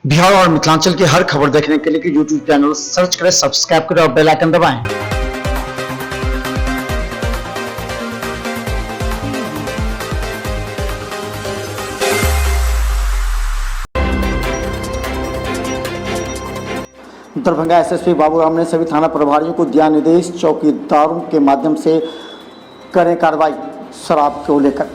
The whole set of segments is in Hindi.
बिहार और मिथिलांचल की हर खबर देखने के लिए यूट्यूब चैनल सर्च करें, सब्सक्राइब करें और बेल आइकन दबाएं। दरभंगा एसएसपी बाबूराम ने सभी थाना प्रभारियों को दिया निर्देश, चौकीदारों के माध्यम से करें कार्रवाई शराब को लेकर।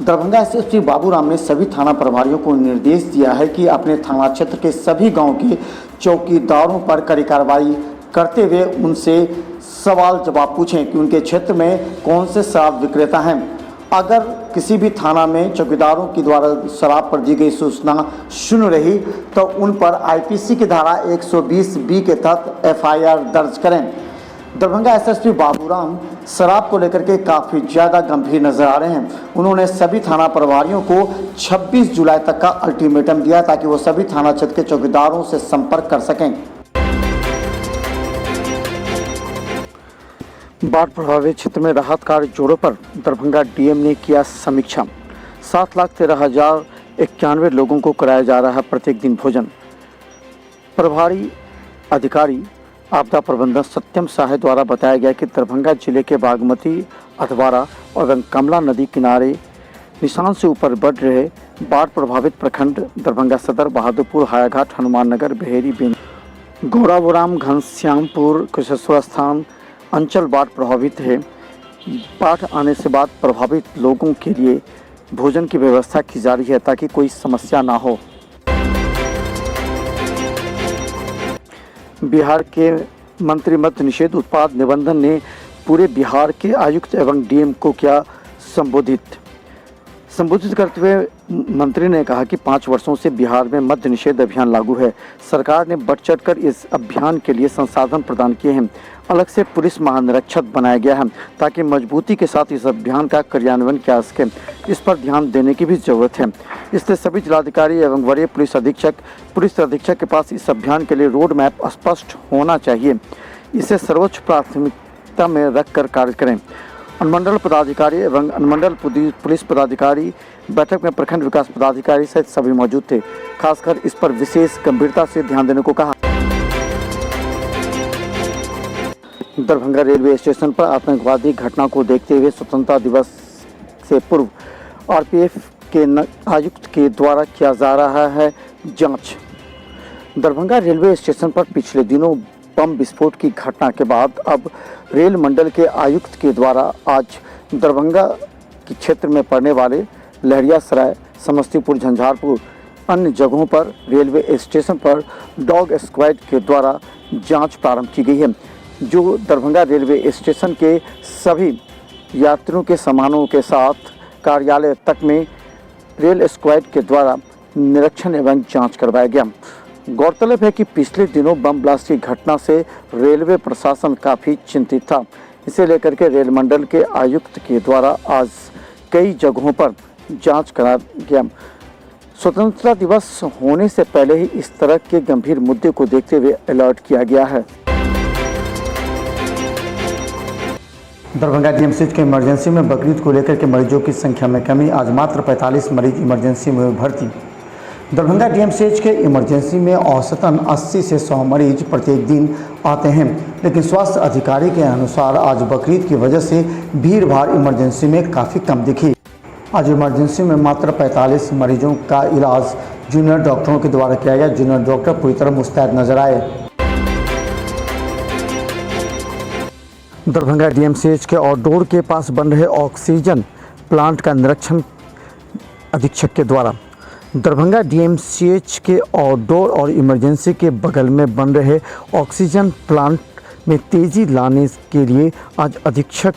दरभंगा एसएसपी बाबूराम ने सभी थाना प्रभारियों को निर्देश दिया है कि अपने थाना क्षेत्र के सभी गांव के चौकीदारों पर कड़ी कार्रवाई करते हुए उनसे सवाल जवाब पूछें कि उनके क्षेत्र में कौन से शराब विक्रेता हैं। अगर किसी भी थाना में चौकीदारों के द्वारा शराब पर दी गई सूचना शून्य रही तो उन पर आईपीसी की धारा 120B के तहत एफआईआर दर्ज करें। दरभंगा एसएसपी बाबूराम शराब को लेकर के काफ़ी ज़्यादा गंभीर नजर आ रहे हैं। उन्होंने सभी थाना प्रभारियों को 26 जुलाई तक का अल्टीमेटम दिया ताकि वो सभी थाना क्षेत्र के चौकीदारों से संपर्क कर सकें। बाढ़ प्रभावित क्षेत्र में राहत कार्य जोरों पर। दरभंगा डीएम ने किया समीक्षा। 7,13,091 लोगों को कराया जा रहा है प्रत्येक दिन भोजन। प्रभारी अधिकारी आपदा प्रबंधन सत्यम साहे द्वारा बताया गया कि दरभंगा जिले के बागमती, अधवारा और कमला नदी किनारे निशान से ऊपर बढ़ रहे बाढ़ प्रभावित प्रखंड दरभंगा सदर, बहादुरपुर, हायाघाट, हनुमान नगर, बेहेरी, गौराबोराम, घनश्यामपुर, कुशेश्वर स्थान अंचल बाढ़ प्रभावित है। बाढ़ आने से बाद प्रभावित लोगों के लिए भोजन की व्यवस्था की जा रही है ताकि कोई समस्या ना हो। बिहार के मंत्री मद्य निषेध उत्पाद निबंधन ने पूरे बिहार के आयुक्त एवं डीएम को किया संबोधित करते हुए मंत्री ने कहा कि 5 वर्षों से बिहार में मद्य निषेध अभियान लागू है। सरकार ने बढ़ चढ़कर इस अभियान के लिए संसाधन प्रदान किए हैं। अलग से पुलिस महानिरीक्षक बनाया गया है ताकि मजबूती के साथ इस अभियान का क्रियान्वयन किया सके। इस पर ध्यान देने की भी जरूरत है। इसलिए सभी जिलाधिकारी एवं वरीय पुलिस अधीक्षक के पास इस अभियान के लिए रोड मैप स्पष्ट होना चाहिए। इसे सर्वोच्च प्राथमिकता में रखकर कार्य करें। अनुमंडल पदाधिकारी एवं अनुमंडल पुलिस पदाधिकारी बैठक में प्रखंड विकास पदाधिकारी सहित सभी मौजूद थे। खासकर इस पर विशेष गंभीरता से ध्यान देने को कहा। दरभंगा रेलवे स्टेशन पर आतंकवादी घटना को देखते हुए स्वतंत्रता दिवस से पूर्व आरपीएफ के आयुक्त के द्वारा किया जा रहा है जांच। दरभंगा रेलवे स्टेशन पर पिछले दिनों बम विस्फोट की घटना के बाद अब रेल मंडल के आयुक्त के द्वारा आज दरभंगा के क्षेत्र में पड़ने वाले लहरियासराय, समस्तीपुर, झंझारपुर अन्य जगहों पर रेलवे स्टेशन पर डॉग स्क्वाड के द्वारा जांच प्रारंभ की गई है, जो दरभंगा रेलवे स्टेशन के सभी यात्रियों के सामानों के साथ कार्यालय तक में रेल स्क्वाड के द्वारा निरीक्षण एवं जाँच करवाया गया। गौरतलब है कि पिछले दिनों बम ब्लास्ट की घटना से रेलवे प्रशासन काफ़ी चिंतित था। इसे लेकर के रेल मंडल के आयुक्त के द्वारा आज कई जगहों पर जांच करा गया। स्वतंत्रता दिवस होने से पहले ही इस तरह के गंभीर मुद्दे को देखते हुए अलर्ट किया गया है। दरभंगा डीएमसीएच के इमरजेंसी में बकरीद को लेकर के मरीजों की संख्या में कमी। आज मात्र 45 मरीज इमरजेंसी में भर्ती। दरभंगा डीएमसीएच के इमरजेंसी में औसतन 80 से 100 मरीज प्रत्येक दिन आते हैं, लेकिन स्वास्थ्य अधिकारी के अनुसार आज बकरीद की वजह से भीड़ भाड़ इमरजेंसी में काफ़ी कम दिखी। आज इमरजेंसी में मात्र 45 मरीजों का इलाज जूनियर डॉक्टरों के द्वारा किया गया। जूनियर डॉक्टर पूरी तरह मुस्तैद नजर आए। दरभंगा डीएमसीएच के आउटडोर के पास बन रहे ऑक्सीजन प्लांट का निरीक्षण अधीक्षक के द्वारा। दरभंगा डीएमसीएच के आउटडोर और इमरजेंसी के बगल में बन रहे ऑक्सीजन प्लांट में तेज़ी लाने के लिए आज अधीक्षक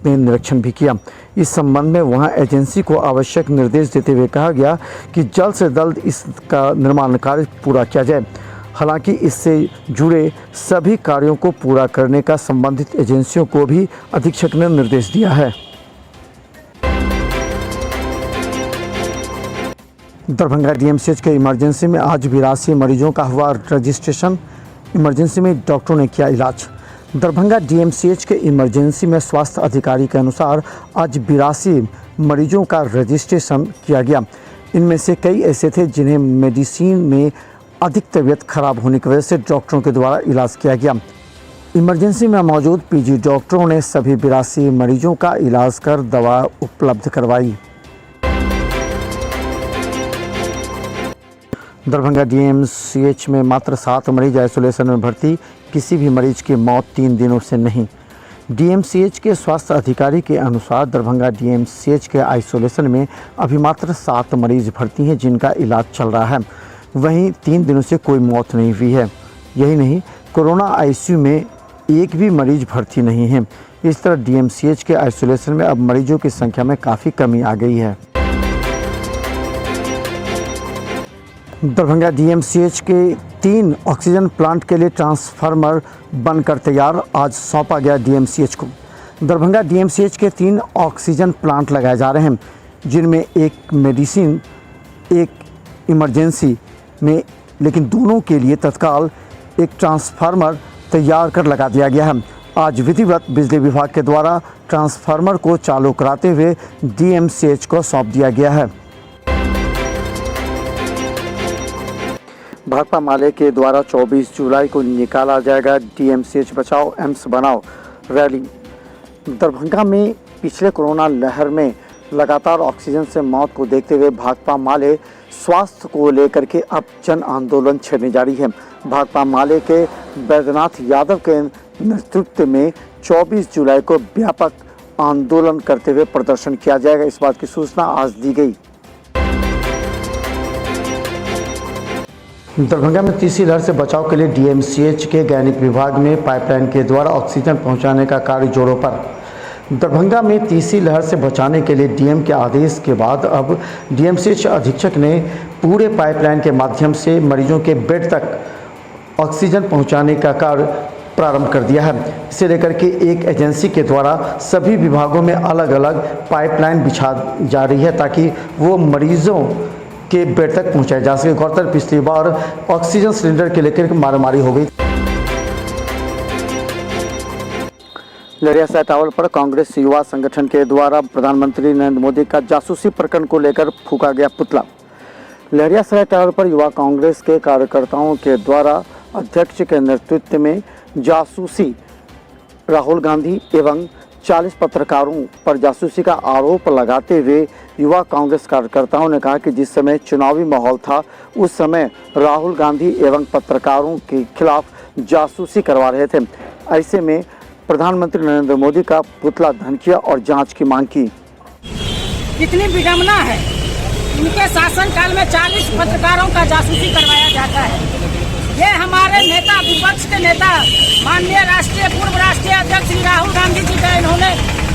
ने निरीक्षण भी किया। इस संबंध में वहां एजेंसी को आवश्यक निर्देश देते हुए कहा गया कि जल्द से जल्द इसका निर्माण कार्य पूरा किया जाए। हालांकि इससे जुड़े सभी कार्यों को पूरा करने का संबंधित एजेंसियों को भी अधीक्षक ने निर्देश दिया है। दरभंगा डीएमसीएच के इमरजेंसी में आज 82 मरीजों का हुआ रजिस्ट्रेशन। इमरजेंसी में डॉक्टरों ने किया इलाज। दरभंगा डीएमसीएच के इमरजेंसी में स्वास्थ्य अधिकारी के अनुसार आज 82 मरीजों का रजिस्ट्रेशन किया गया। इनमें से कई ऐसे थे जिन्हें मेडिसिन में अधिक तबीयत खराब होने की वजह से डॉक्टरों के द्वारा इलाज किया गया। इमरजेंसी में मौजूद पीजी डॉक्टरों ने सभी 82 मरीजों का इलाज कर दवा उपलब्ध करवाई। दरभंगा डीएमसीएच में मात्र 7 मरीज आइसोलेशन में भर्ती, किसी भी मरीज की मौत 3 दिनों से नहीं। डीएमसीएच के स्वास्थ्य अधिकारी के अनुसार दरभंगा डीएमसीएच के आइसोलेशन में अभी मात्र 7 मरीज भर्ती हैं जिनका इलाज चल रहा है। वहीं 3 दिनों से कोई मौत नहीं हुई है। यही नहीं, कोरोना आईसीयू में एक भी मरीज भर्ती नहीं है। इस तरह डीएमसीएच के आइसोलेशन में अब मरीजों की संख्या में काफ़ी कमी आ गई है। दरभंगा डीएमसीएच के 3 ऑक्सीजन प्लांट के लिए ट्रांसफार्मर बनकर तैयार, आज सौंपा गया डीएमसीएच को। दरभंगा डीएमसीएच के 3 ऑक्सीजन प्लांट लगाए जा रहे हैं, जिनमें एक मेडिसिन, एक इमरजेंसी में, लेकिन दोनों के लिए तत्काल एक ट्रांसफार्मर तैयार कर लगा दिया गया है। आज विधिवत बिजली विभाग के द्वारा ट्रांसफार्मर को चालू कराते हुए डीएमसीएच को सौंप दिया गया है। भाकपा माले के द्वारा 24 जुलाई को निकाला जाएगा डीएमसीएच बचाओ एम्स बनाओ रैली। दरभंगा में पिछले कोरोना लहर में लगातार ऑक्सीजन से मौत को देखते हुए भाकपा माले स्वास्थ्य को लेकर के अब जन आंदोलन छेड़ने जा रही है। भाकपा माले के बैद्यनाथ यादव के नेतृत्व में 24 जुलाई को व्यापक आंदोलन करते हुए प्रदर्शन किया जाएगा। इस बात की सूचना आज दी गई। दरभंगा में तीसरी लहर से बचाव के लिए डीएमसीएच के गैनिक विभाग में पाइपलाइन के द्वारा ऑक्सीजन पहुंचाने का कार्य जोरों पर। दरभंगा में तीसरी लहर से बचाने के लिए डीएम के आदेश के बाद अब डीएमसीएच अधीक्षक ने पूरे पाइपलाइन के माध्यम से मरीजों के बेड तक ऑक्सीजन पहुंचाने का कार्य प्रारंभ कर दिया है। इसे लेकर के एक एजेंसी के द्वारा सभी विभागों में अलग अलग पाइपलाइन बिछा जा रही है ताकि वो मरीजों के बेड तक पहुंचाया जा सके। गौरतलब पिछली बार ऑक्सीजन सिलेंडर के लेकर मारामारी हो गई। लहरियासराय टावर पर कांग्रेस युवा संगठन के द्वारा प्रधानमंत्री नरेंद्र मोदी का जासूसी प्रकरण को लेकर फूंका गया पुतला। लहरियासराय टावर पर युवा कांग्रेस के कार्यकर्ताओं के द्वारा अध्यक्ष के नेतृत्व में जासूसी राहुल गांधी एवं 40 पत्रकारों पर जासूसी का आरोप लगाते हुए युवा कांग्रेस कार्यकर्ताओं ने कहा कि जिस समय चुनावी माहौल था उस समय राहुल गांधी एवं पत्रकारों के खिलाफ जासूसी करवा रहे थे। ऐसे में प्रधानमंत्री नरेंद्र मोदी का पुतला धमकिया और जांच की मांग की। कितनी विडम्बना है, इनके शासनकाल में 40 पत्रकारों का जासूसी करवाया जाता है। ये हमारे नेता, विपक्ष के नेता, माननीय पूर्व राष्ट्रीय अध्यक्ष श्री राहुल गांधी जी का इन्होंने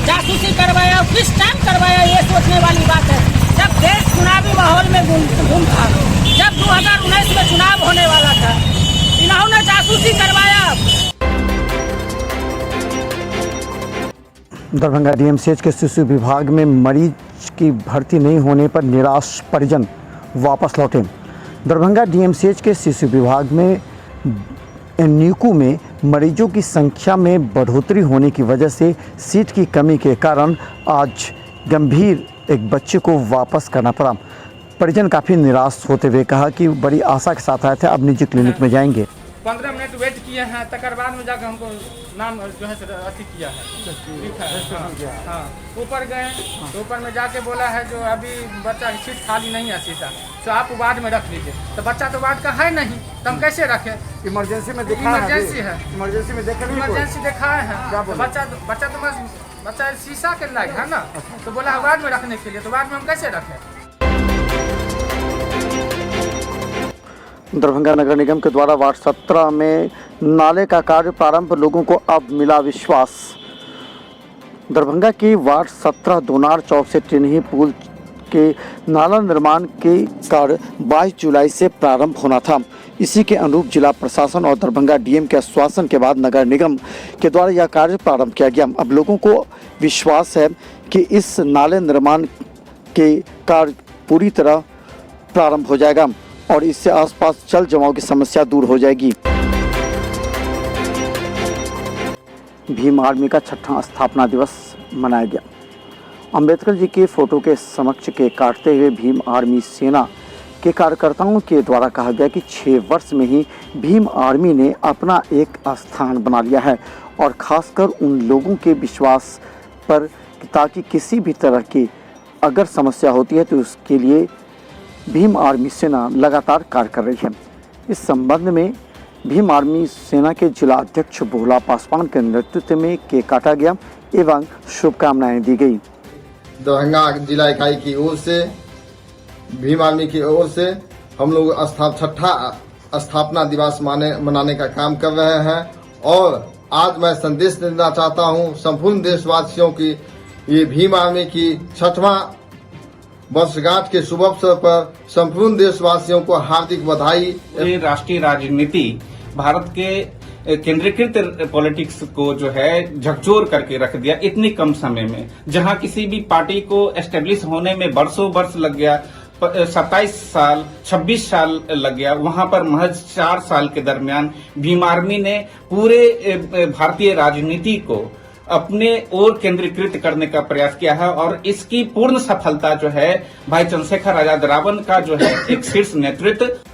जासूसी करवाया। किस टाइम करवाया ये सोचने वाली बात है। जब देश चुनावी माहौल में गुम था, जब 2019 में चुनाव होने वाला था, इन्होंने जासूसी करवाया। दरभंगा डीएमसीएच के शिशु विभाग में मरीज की भर्ती नहीं होने पर निराश परिजन वापस लौटे। दरभंगा डीएमसीएच के शिशु विभाग में एनयूकू में मरीजों की संख्या में बढ़ोतरी होने की वजह से सीट की कमी के कारण आज गंभीर एक बच्चे को वापस करना पड़ा। परिजन काफ़ी निराश होते हुए कहा कि बड़ी आशा के साथ आए थे, अब निजी क्लिनिक में जाएंगे। 15 मिनट वेट किए हैं, तकर बाद में जाकर हमको नाम जो है अति किया है, लिखा है। हाँ, ऊपर गए तो ऊपर में जाके बोला है जो अभी बच्चा की सीट खाली नहीं है सीटा, तो आप वार्ड में रख लीजिए। तो बच्चा तो वार्ड का है नहीं, तो हम कैसे रखें? इमरजेंसी में इमरजेंसी है, इमरजेंसी में इमरजेंसी दिखाए हैं। तो बच्चा शीशा के लायक है ना, तो बोला वार्ड में रखने के लिए, तो वार्ड में हम कैसे रखें? दरभंगा नगर निगम के द्वारा वार्ड 17 में नाले का कार्य प्रारंभ, लोगों को अब मिला विश्वास। दरभंगा की वार्ड 17 दोनार चौक से टिन्ही पुल के नाला निर्माण के कार्य 22 जुलाई से प्रारंभ होना था। इसी के अनुरूप जिला प्रशासन और दरभंगा डीएम के आश्वासन के बाद नगर निगम के द्वारा यह कार्य प्रारंभ किया गया। अब लोगों को विश्वास है कि इस नाले निर्माण के कार्य पूरी तरह प्रारंभ हो जाएगा और इससे आसपास जल जमाव की समस्या दूर हो जाएगी। भीम आर्मी का 6वां स्थापना दिवस मनाया गया। अंबेडकर जी के फोटो के समक्ष केक काटते हुए भीम आर्मी सेना के कार्यकर्ताओं के द्वारा कहा गया कि 6 वर्ष में ही भीम आर्मी ने अपना एक स्थान बना लिया है और खासकर उन लोगों के विश्वास पर ताकि किसी भी तरह की अगर समस्या होती है तो उसके लिए भीम आर्मी सेना लगातार कार्य कर रही है। इस संबंध में भीम आर्मी सेना के जिला अध्यक्ष भोला पासवान के नेतृत्व में केक काटा गया एवं शुभकामनाएं दी गई। दरभंगा जिला इकाई की ओर से भीम आर्मी की ओर से हम लोग छठा स्थापना दिवस मनाने का काम कर रहे हैं और आज मैं संदेश देना चाहता हूं संपूर्ण देशवासियों की ये भीम आर्मी की 6वां वर्षगांठ के शुभ अवसर पर संपूर्ण देशवासियों को हार्दिक बधाई। राष्ट्रीय राजनीति भारत के केंद्रीकृत पॉलिटिक्स को जो है झकझोर करके रख दिया इतनी कम समय में। जहां किसी भी पार्टी को एस्टेब्लिश होने में बरसों वर्ष लग गया, 27 साल 26 साल लग गया, वहां पर महज 4 साल के दरमियान भीम आर्मी ने पूरे भारतीय राजनीति को अपने ओर केंद्रीकृत करने का प्रयास किया है और इसकी पूर्ण सफलता जो है भाई चंद्रशेखर आजाद रावण का जो है एक शीर्ष नेतृत्व